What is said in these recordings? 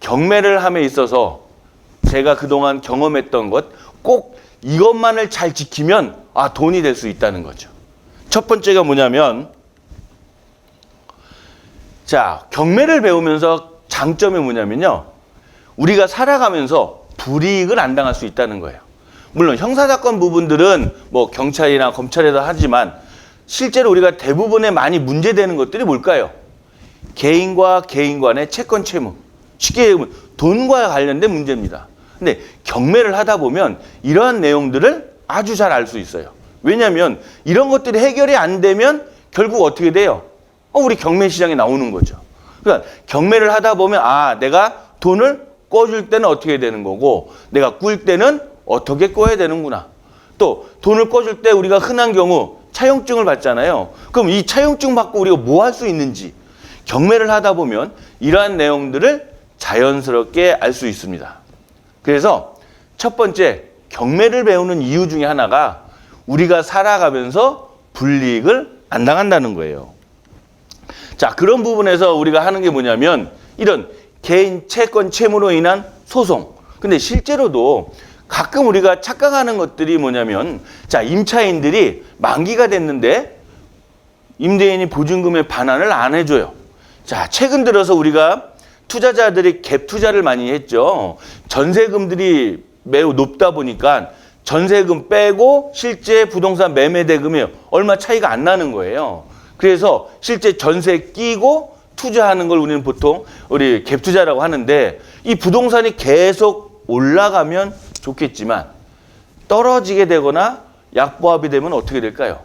경매를 함에 있어서 제가 그동안 경험했던 것, 꼭 이것만을 잘 지키면 돈이 될 수 있다는 거죠. 첫 번째가 뭐냐면, 자, 경매를 배우면서 장점이 뭐냐면요, 우리가 살아가면서 불이익을 안 당할 수 있다는 거예요. 물론 형사사건 부분들은 뭐 경찰이나 검찰에서 하지만 실제로 우리가 대부분에 많이 문제되는 것들이 뭘까요? 개인과 개인 간의 채권 채무, 쉽게 얘기하면 돈과 관련된 문제입니다. 근데 경매를 하다 보면 이러한 내용들을 아주 잘 알 수 있어요. 왜냐하면 이런 것들이 해결이 안 되면 결국 어떻게 돼요? 우리 경매 시장에 나오는 거죠. 그러니까 경매를 하다 보면 내가 돈을 꿔줄 때는 어떻게 되는 거고 내가 꿀 때는 어떻게 꿔야 되는구나. 또 돈을 꿔줄 때 우리가 흔한 경우 차용증을 받잖아요. 그럼 이 차용증 받고 우리가 뭐 할 수 있는지 경매를 하다 보면 이러한 내용들을 자연스럽게 알 수 있습니다. 그래서 첫 번째, 경매를 배우는 이유 중에 하나가 우리가 살아가면서 불이익을 안 당한다는 거예요. 자, 그런 부분에서 우리가 하는 게 뭐냐면 이런 개인 채권 채무로 인한 소송. 근데 실제로도 가끔 우리가 착각하는 것들이 뭐냐면, 자, 임차인들이 만기가 됐는데 임대인이 보증금의 반환을 안 해줘요. 자, 최근 들어서 우리가 투자자들이 갭 투자를 많이 했죠. 전세금들이 매우 높다 보니까 전세금 빼고 실제 부동산 매매 대금이 얼마 차이가 안 나는 거예요. 그래서 실제 전세 끼고 투자하는 걸 우리는 보통 우리 갭 투자라고 하는데, 이 부동산이 계속 올라가면 좋겠지만 떨어지게 되거나 약보합이 되면 어떻게 될까요?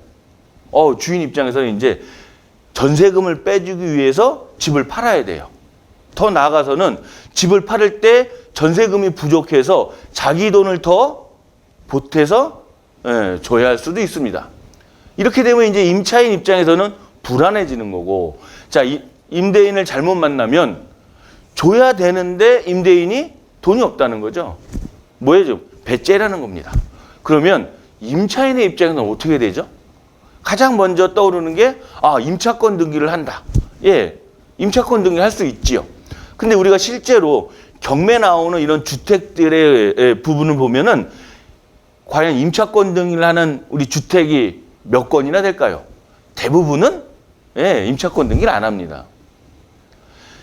주인 입장에서는 이제 전세금을 빼주기 위해서 집을 팔아야 돼요. 더 나아가서는 집을 팔을 때 전세금이 부족해서 자기 돈을 더 보태서 줘야 할 수도 있습니다. 이렇게 되면 이제 임차인 입장에서는 불안해지는 거고, 자, 임대인을 잘못 만나면 줘야 되는데 임대인이 돈이 없다는 거죠. 뭐예요? 배째라는 겁니다. 그러면 임차인의 입장에서는 어떻게 되죠? 가장 먼저 떠오르는 게 임차권 등기를 한다. 예, 임차권 등기를 할 수 있지요. 근데 우리가 실제로 경매 나오는 이런 주택들의 부분을 보면은 과연 임차권 등기를 하는 우리 주택이 몇 건이나 될까요? 대부분은 임차권 등기를 안 합니다.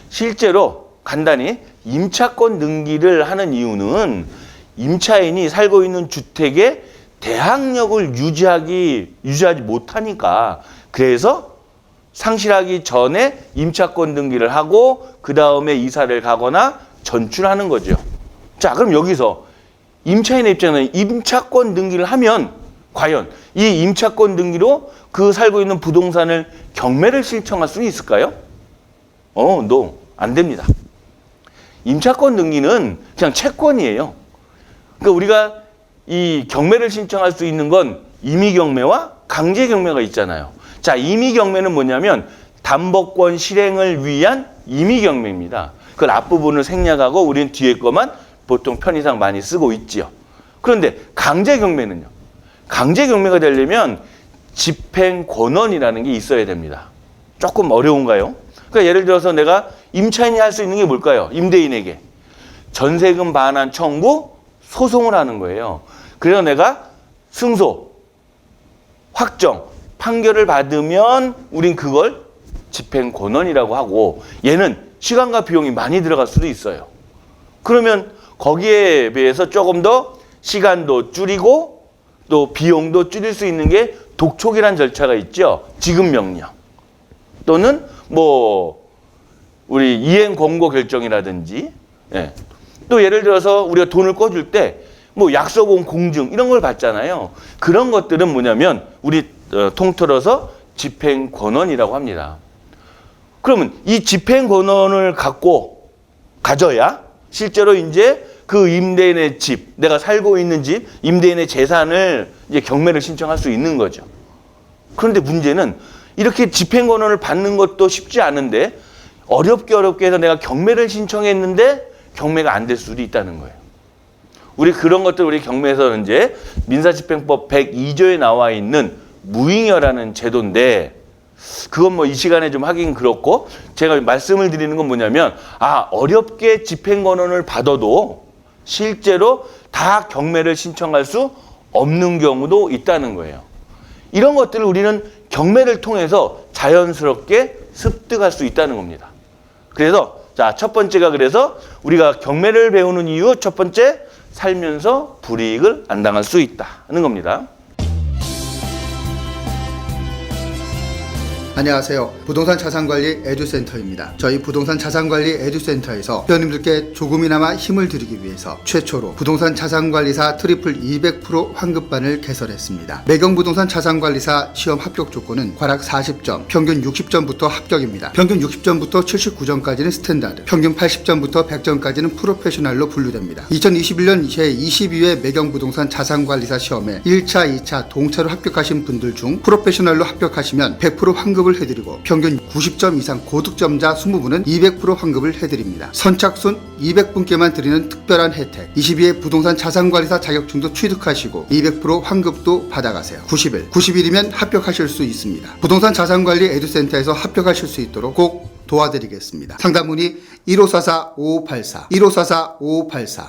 실제로 간단히 임차권 등기를 하는 이유는 임차인이 살고 있는 주택의 대항력을 유지하지 못하니까, 그래서 상실하기 전에 임차권 등기를 하고 그 다음에 이사를 가거나 전출하는 거죠. 자, 그럼 여기서 임차인의 입장에는 임차권 등기를 하면 과연 이 임차권 등기로 그 살고 있는 부동산을 경매를 신청할 수 있을까요? No, 안 됩니다. 임차권 등기는 그냥 채권이에요. 그러니까 우리가 이 경매를 신청할 수 있는 건 임의경매와 강제경매가 있잖아요. 자, 임의경매는 뭐냐면 담보권 실행을 위한 임의경매입니다. 그걸 앞부분을 생략하고 우리는 뒤에 것만 보통 편의상 많이 쓰고 있지요. 그런데 강제경매는요. 강제경매가 되려면 집행권원이라는 게 있어야 됩니다. 조금 어려운가요? 그러니까 예를 들어서 내가 임차인이 할 수 있는 게 뭘까요? 임대인에게 전세금 반환 청구, 소송을 하는 거예요. 그래서 내가 승소, 확정, 판결을 받으면 우린 그걸 집행권원이라고 하고, 얘는 시간과 비용이 많이 들어갈 수도 있어요. 그러면 거기에 비해서 조금 더 시간도 줄이고 또 비용도 줄일 수 있는 게 독촉이라는 절차가 있죠. 지급명령 또는 우리 이행 권고 결정이라든지, 또 예를 들어서 우리가 돈을 꿔줄 때 약속원 공증 이런 걸 받잖아요. 그런 것들은 뭐냐면 우리 통틀어서 집행권원이라고 합니다. 그러면 이 집행권원을 가져야 실제로 이제 그 임대인의 집, 내가 살고 있는 집, 임대인의 재산을 이제 경매를 신청할 수 있는 거죠. 그런데 문제는 이렇게 집행권원을 받는 것도 쉽지 않은데 어렵게 해서 내가 경매를 신청했는데 경매가 안 될 수도 있다는 거예요. 우리 그런 것들 우리 경매에서 이제 민사집행법 102조에 나와 있는 무잉여라는 제도인데, 그건 뭐 이 시간에 좀 하긴 그렇고, 제가 말씀을 드리는 건 뭐냐면, 어렵게 집행권한을 받아도 실제로 다 경매를 신청할 수 없는 경우도 있다는 거예요. 이런 것들을 우리는 경매를 통해서 자연스럽게 습득할 수 있다는 겁니다. 그래서 자, 첫 번째가, 그래서 우리가 경매를 배우는 이유 첫 번째, 살면서 불이익을 안 당할 수 있다는 겁니다. 안녕하세요. 부동산 자산관리 에듀센터입니다. 저희 부동산 자산관리 에듀센터에서 회원님들께 조금이나마 힘을 드리기 위해서 최초로 부동산 자산관리사 트리플 200% 환급반을 개설했습니다. 매경부동산 자산관리사 시험 합격 조건은 과락 40점, 평균 60점부터 합격입니다. 평균 60점부터 79점까지는 스탠다드, 평균 80점부터 100점까지는 프로페셔널로 분류됩니다. 2021년 제22회 매경부동산 자산관리사 시험에 1차, 2차 동차로 합격하신 분들 중 프로페셔널로 합격하시면 100% 환급 을 해드리고, 평균 90점 이상 고득점자 20분은 200% 환급을 해드립니다. 선착순 200분께만 드리는 특별한 혜택, 22회 부동산 자산관리사 자격증도 취득하시고 200% 환급도 받아가세요. 90일이면 합격하실 수 있습니다. 부동산 자산관리 에듀센터에서 합격하실 수 있도록 꼭 도와드리겠습니다. 상담 문의 1544-5584, 1544-5584.